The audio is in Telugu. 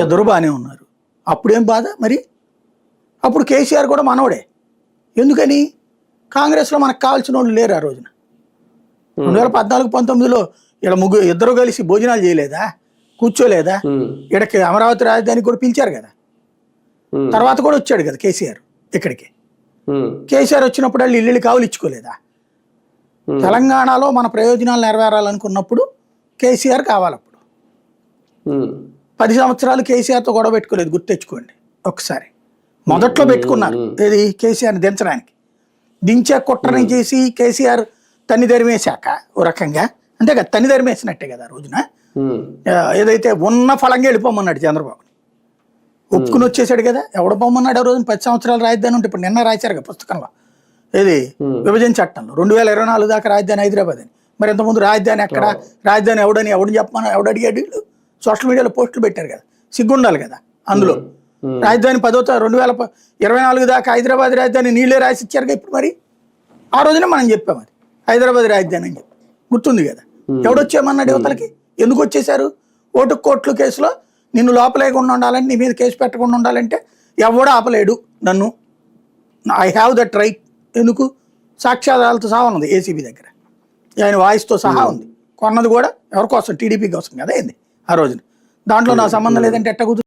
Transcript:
ఇద్దరు బాగానే ఉన్నారు. అప్పుడేం బాధ మరి? అప్పుడు కేసీఆర్ కూడా మనవడే. ఎందుకని? కాంగ్రెస్లో మనకు కావాల్సిన వాళ్ళు లేరు ఆ రోజున. 2014-19లో ఇక్కడ ఇద్దరు కలిసి భోజనాలు చేయలేదా, కూర్చోలేదా? ఇక్కడికి అమరావతి రాజధానికి కూడా పిలిచారు కదా. తర్వాత కూడా వచ్చాడు కదా కేసీఆర్ ఇక్కడికి. కేసీఆర్ వచ్చినప్పుడు వాళ్ళు ఇల్లు కావులు ఇచ్చుకోలేదా? తెలంగాణలో మన ప్రయోజనాలు నెరవేరాలనుకున్నప్పుడు కేసీఆర్ కావాలి. అప్పుడు 10 సంవత్సరాలు కేసీఆర్తో గొడవ పెట్టుకోలేదు, గుర్తెచ్చుకోండి ఒకసారి. మొదట్లో పెట్టుకున్నారు ఏది, కేసీఆర్ని దించడానికి. దించే కుట్రని చేసి కేసీఆర్ తన్ని ధరిమేశాక ఓ రకంగా, అంతే కదా, తన్ని ధరిమేసినట్టే కదా ఆ రోజున. ఏదైతే ఉన్న ఫలంగా వెళ్ళిపోమన్నాడు చంద్రబాబు, ఒప్పుకుని వచ్చేసాడు కదా. ఎవడ పోమన్నాడు ఆ రోజున? 10 సంవత్సరాలు రాజధాని ఉంటే ఇప్పుడు నిన్న రాశారు కదా పుస్తకంలో, ఏది విభజన చట్టంలో 2024 దాకా రాజధాని హైదరాబాద్ అని. మరి ఇంతకుముందు రాజధాని ఎక్కడ, రాజధాని ఎవడు చెప్పమని ఎవడు అడిగాడు? వీళ్ళు సోషల్ మీడియాలో పోస్టులు పెట్టారు కదా, సిగ్గుండాలి కదా అందులో. రాజధాని 2024 దాకా హైదరాబాద్ రాజధాని నీళ్ళే రాసి ఇచ్చారుగా ఇప్పుడు. మరి ఆ రోజునే మనం చెప్పాం అది హైదరాబాద్ రాజధాని అని చెప్పి, గుర్తుంది కదా. ఎవడొచ్చేమన్నాడు యువతలకి? ఎందుకు వచ్చేసారు? ఓటు కోట్లు కేసులో నిన్ను లోపలేకుండా ఉండాలని, నీ మీద కేసు పెట్టకుండా ఉండాలంటే ఎవడో ఆపలేడు నన్ను. I have that right. ఎందుకు? సాక్ష్యాధారాలతో సహా ఉన్నది ఏసీబీ దగ్గర, ఆయన వాయిస్తో సహా ఉంది. కొన్నది కూడా ఎవరి కోసం? టీడీపీ కోసం కదా ఏంది ఆ రోజున. దాంట్లో నా సంబంధం లేదంటే ఎట్ట కుదురు?